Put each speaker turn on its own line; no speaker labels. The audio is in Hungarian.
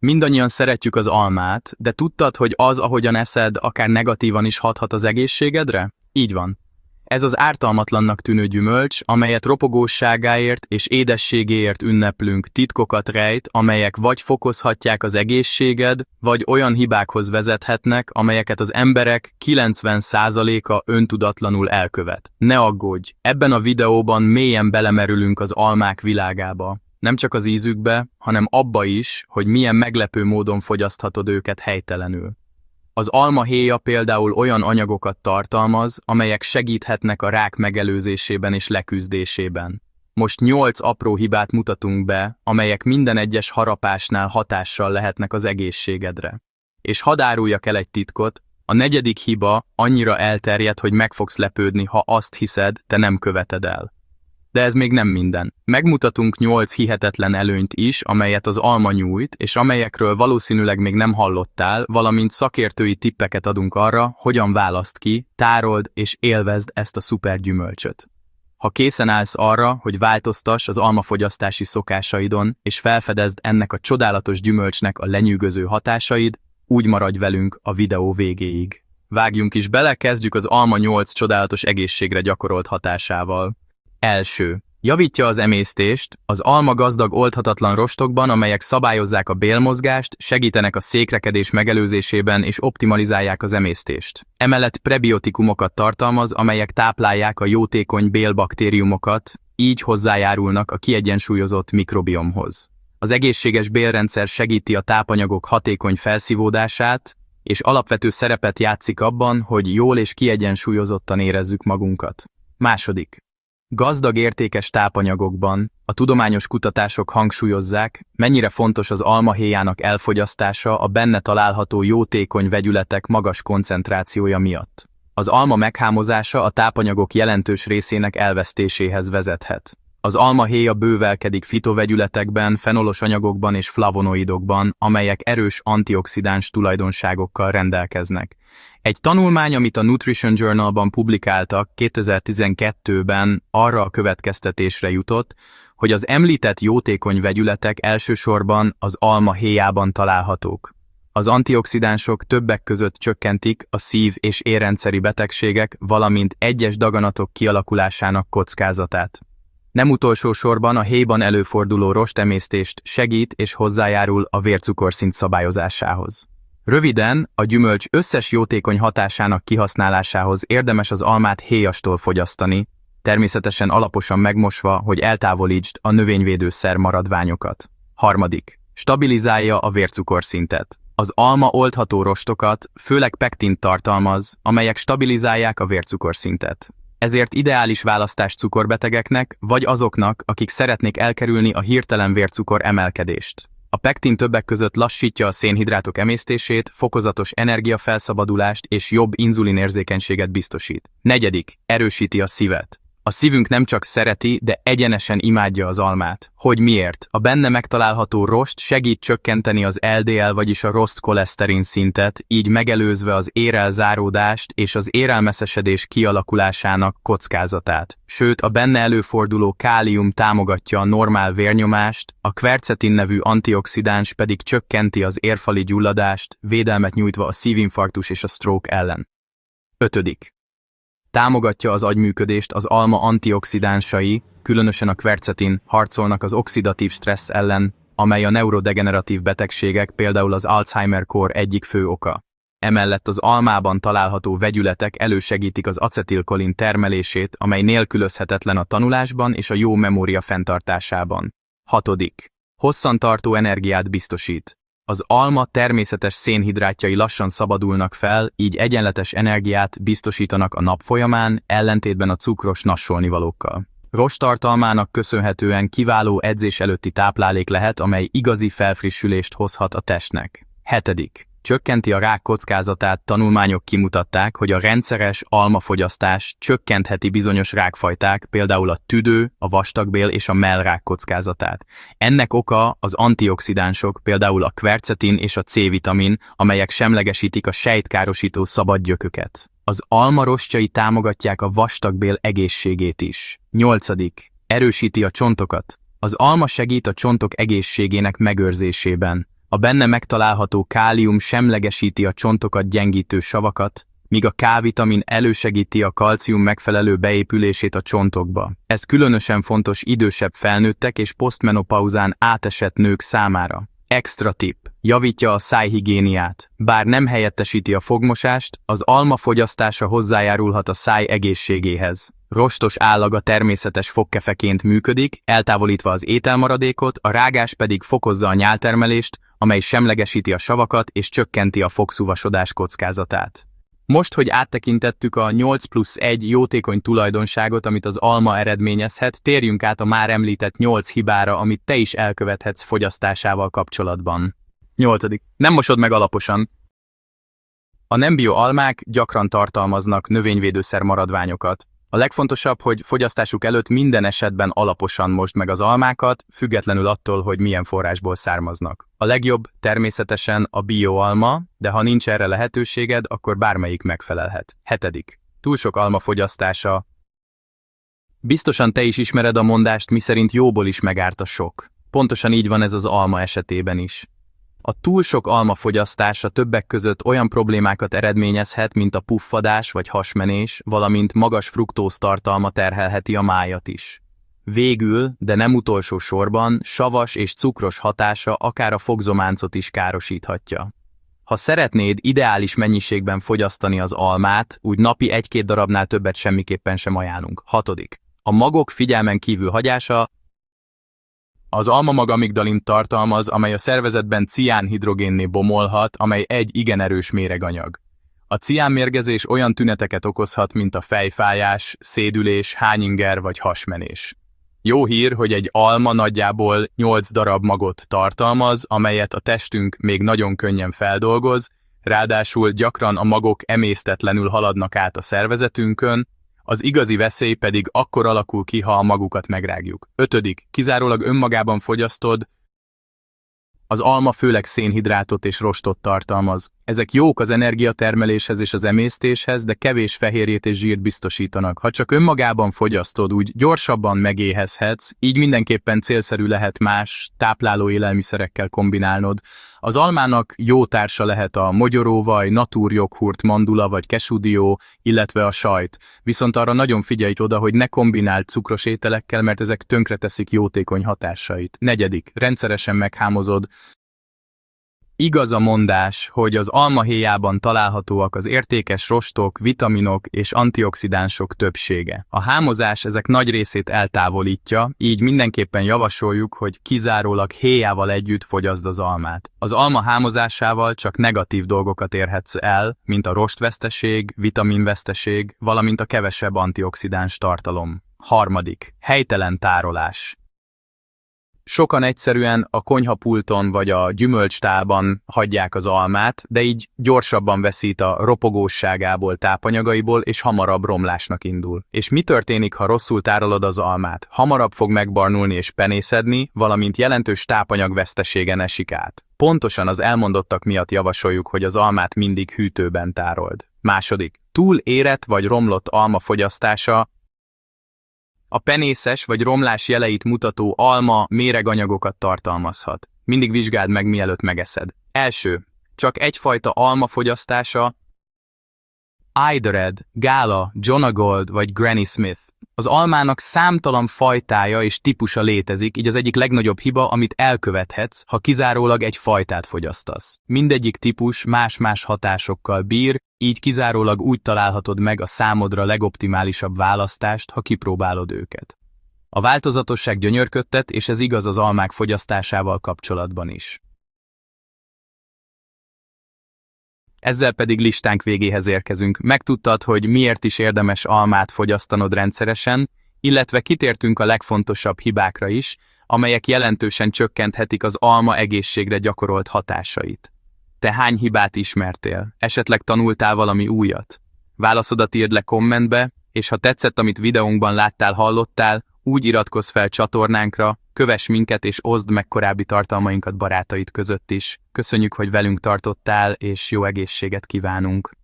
Mindannyian szeretjük az almát, de tudtad, hogy az, ahogyan eszed, akár negatívan is hathat az egészségedre? Így van. Ez az ártalmatlannak tűnő gyümölcs, amelyet ropogóságáért és édességéért ünneplünk, titkokat rejt, amelyek vagy fokozhatják az egészséged, vagy olyan hibákhoz vezethetnek, amelyeket az emberek 90%-a öntudatlanul elkövet. Ne aggódj, ebben a videóban mélyen belemerülünk az almák világába. Nem csak az ízükbe, hanem abba is, hogy milyen meglepő módon fogyaszthatod őket helytelenül. Az almahéja például olyan anyagokat tartalmaz, amelyek segíthetnek a rák megelőzésében és leküzdésében. Most 8 apró hibát mutatunk be, amelyek minden egyes harapásnál hatással lehetnek az egészségedre. És hadd áruljak el egy titkot, a 4. hiba annyira elterjedt, hogy meg fogsz lepődni, ha azt hiszed, te nem követed el. De ez még nem minden. Megmutatunk 8 hihetetlen előnyt is, amelyet az alma nyújt, és amelyekről valószínűleg még nem hallottál, valamint szakértői tippeket adunk arra, hogyan választ ki, tárold és élvezd ezt a szuper gyümölcsöt. Ha készen állsz arra, hogy változtass az almafogyasztási szokásaidon, és felfedezd ennek a csodálatos gyümölcsnek a lenyűgöző hatásaid, úgy maradj velünk a videó végéig. Vágjunk is bele, kezdjük az alma 8 csodálatos egészségre gyakorolt hatásával. Első. Javítja az emésztést, az alma gazdag oldhatatlan rostokban, amelyek szabályozzák a bélmozgást, segítenek a székrekedés megelőzésében és optimalizálják az emésztést. Emellett prebiotikumokat tartalmaz, amelyek táplálják a jótékony bélbaktériumokat, így hozzájárulnak a kiegyensúlyozott mikrobiomhoz. Az egészséges bélrendszer segíti a tápanyagok hatékony felszívódását, és alapvető szerepet játszik abban, hogy jól és kiegyensúlyozottan érezzük magunkat. Második. Gazdag értékes tápanyagokban a tudományos kutatások hangsúlyozzák, mennyire fontos az almahéjának elfogyasztása a benne található jótékony vegyületek magas koncentrációja miatt. Az alma meghámozása a tápanyagok jelentős részének elvesztéséhez vezethet. Az almahéja bővelkedik fitovegyületekben, fenolos anyagokban és flavonoidokban, amelyek erős antioxidáns tulajdonságokkal rendelkeznek. Egy tanulmány, amit a Nutrition Journalban publikáltak 2012-ben, arra a következtetésre jutott, hogy az említett jótékony vegyületek elsősorban az almahéjában találhatók. Az antioxidánsok többek között csökkentik a szív- és érrendszeri betegségek, valamint egyes daganatok kialakulásának kockázatát. Nem utolsó sorban a héjban előforduló rostemésztést segít és hozzájárul a vércukorszint szabályozásához. Röviden, a gyümölcs összes jótékony hatásának kihasználásához érdemes az almát héjastól fogyasztani, természetesen alaposan megmosva, hogy eltávolítsd a növényvédőszer maradványokat. Harmadik. Stabilizálja a vércukorszintet. Az alma oldható rostokat, főleg pektint tartalmaz, amelyek stabilizálják a vércukorszintet. Ezért ideális választás cukorbetegeknek, vagy azoknak, akik szeretnék elkerülni a hirtelen vércukor emelkedést. A pektin többek között lassítja a szénhidrátok emésztését, fokozatos energiafelszabbadulást és jobb inzulinérzékenységet biztosít. Negyedik. Erősíti a szívet. A szívünk nem csak szereti, de egyenesen imádja az almát. Hogy miért? A benne megtalálható rost segít csökkenteni az LDL, vagyis a rossz koleszterin szintet, így megelőzve az érrelzáródást és az érrelmeszesedés kialakulásának kockázatát. Sőt, a benne előforduló kálium támogatja a normál vérnyomást, a kvercetin nevű antioxidáns pedig csökkenti az érfali gyulladást, védelmet nyújtva a szívinfarktus és a stroke ellen. Ötödik. Támogatja az agyműködést, az alma antioxidánsai, különösen a kvercetin harcolnak az oxidatív stressz ellen, amely a neurodegeneratív betegségek, például az Alzheimer-kór egyik fő oka. Emellett az almában található vegyületek elősegítik az acetilkolin termelését, amely nélkülözhetetlen a tanulásban és a jó memória fenntartásában. Hatodik. Hosszantartó energiát biztosít. Az alma természetes szénhidrátjai lassan szabadulnak fel, így egyenletes energiát biztosítanak a nap folyamán, ellentétben a cukros nassolnivalókkal. Rosttartalmának köszönhetően kiváló edzés előtti táplálék lehet, amely igazi felfrissülést hozhat a testnek. Hetedik. Csökkenti a rák kockázatát, tanulmányok kimutatták, hogy a rendszeres almafogyasztás csökkentheti bizonyos rákfajták, például a tüdő, a vastagbél és a mellrák kockázatát. Ennek oka az antioxidánsok, például a kvercetin és a C-vitamin, amelyek semlegesítik a sejtkárosító szabad gyököket. Az alma rostjai támogatják a vastagbél egészségét is. 8. Erősíti a csontokat. Az alma segít a csontok egészségének megőrzésében. A benne megtalálható kálium semlegesíti a csontokat gyengítő savakat, míg a K-vitamin elősegíti a kalcium megfelelő beépülését a csontokba. Ez különösen fontos idősebb felnőttek és posztmenopauzán átesett nők számára. Extra tipp. Javítja a szájhigiéniát. Bár nem helyettesíti a fogmosást, az alma fogyasztása hozzájárulhat a száj egészségéhez. Rostos állaga természetes fogkefeként működik, eltávolítva az ételmaradékot, a rágás pedig fokozza a nyáltermelést, amely semlegesíti a savakat és csökkenti a fogszúvasodás kockázatát. Most, hogy áttekintettük a 8+1 jótékony tulajdonságot, amit az alma eredményezhet, térjünk át a már említett 8 hibára, amit te is elkövethetsz fogyasztásával kapcsolatban. 8. Nem mosod meg alaposan. A nem bio almák gyakran tartalmaznak növényvédőszer maradványokat. A legfontosabb, hogy fogyasztásuk előtt minden esetben alaposan mosd meg az almákat, függetlenül attól, hogy milyen forrásból származnak. A legjobb természetesen a bioalma, de ha nincs erre lehetőséged, akkor bármelyik megfelelhet. 7. Túl sok alma fogyasztása. Biztosan te is ismered a mondást, miszerint jóból is megárt a sok. Pontosan így van ez az alma esetében is. A túl sok alma fogyasztása többek között olyan problémákat eredményezhet, mint a puffadás vagy hasmenés, valamint magas fruktóz tartalma terhelheti a májat is. Végül, de nem utolsó sorban, savas és cukros hatása akár a fogzománcot is károsíthatja. Ha szeretnéd ideális mennyiségben fogyasztani az almát, úgy napi 1-2 darabnál többet semmiképpen sem ajánlunk. 6. A magok figyelmen kívül hagyása. Az almamag amigdalint tartalmaz, amely a szervezetben ciánhidrogénné bomolhat, amely egy igen erős méreganyag. A ciánmérgezés olyan tüneteket okozhat, mint a fejfájás, szédülés, hányinger vagy hasmenés. Jó hír, hogy egy alma nagyjából 8 darab magot tartalmaz, amelyet a testünk még nagyon könnyen feldolgoz, ráadásul gyakran a magok emésztetlenül haladnak át a szervezetünkön, az igazi veszély pedig akkor alakul ki, ha a magukat megrágjuk. 5. Kizárólag önmagában fogyasztod. Az alma főleg szénhidrátot és rostot tartalmaz. Ezek jók az energiatermeléshez és az emésztéshez, de kevés fehérjét és zsírt biztosítanak. Ha csak önmagában fogyasztod, úgy gyorsabban megéhezhetsz, így mindenképpen célszerű lehet más tápláló élelmiszerekkel kombinálnod. Az almának jó társa lehet a mogyoróvaj, naturjoghurt, mandula vagy kesudió, illetve a sajt. Viszont arra nagyon figyelj oda, hogy ne kombináld cukros ételekkel, mert ezek tönkreteszik jótékony hatásait. 4. Rendszeresen meghámozod. Igaz a mondás, hogy az almahéjában találhatóak az értékes rostok, vitaminok és antioxidánsok többsége. A hámozás ezek nagy részét eltávolítja, így mindenképpen javasoljuk, hogy kizárólag héjával együtt fogyaszd az almát. Az alma hámozásával csak negatív dolgokat érhetsz el, mint a rostveszteség, vitaminveszteség, valamint a kevesebb antioxidáns tartalom. 3. Helytelen tárolás. Sokan egyszerűen a konyhapulton vagy a gyümölcstálban hagyják az almát, de így gyorsabban veszít a ropogósságából, tápanyagaiból, és hamarabb romlásnak indul. És mi történik, ha rosszul tárolod az almát? Hamarabb fog megbarnulni és penészedni, valamint jelentős tápanyagveszteségen esik át. Pontosan az elmondottak miatt javasoljuk, hogy az almát mindig hűtőben tárold. 2. Túl érett vagy romlott alma fogyasztása. A penészes vagy romlás jeleit mutató alma méreganyagokat tartalmazhat. Mindig vizsgáld meg, mielőtt megeszed. 1. Csak egyfajta alma fogyasztása. Eidered, Gala, Jonagold vagy Granny Smith. Az almának számtalan fajtája és típusa létezik, így az egyik legnagyobb hiba, amit elkövethetsz, ha kizárólag egy fajtát fogyasztasz. Mindegyik típus más-más hatásokkal bír, így kizárólag úgy találhatod meg a számodra legoptimálisabb választást, ha kipróbálod őket. A változatosság gyönyörködtet, és ez igaz az almák fogyasztásával kapcsolatban is. Ezzel pedig listánk végéhez érkezünk. Megtudtad, hogy miért is érdemes almát fogyasztanod rendszeresen, illetve kitértünk a legfontosabb hibákra is, amelyek jelentősen csökkenthetik az alma egészségre gyakorolt hatásait. Te hány hibát ismertél? Esetleg tanultál valami újat? Válaszodat írd le kommentbe, és ha tetszett, amit videónkban láttál, hallottál, úgy iratkozz fel csatornánkra, kövess minket és oszd meg korábbi tartalmainkat barátaid között is. Köszönjük, hogy velünk tartottál, és jó egészséget kívánunk!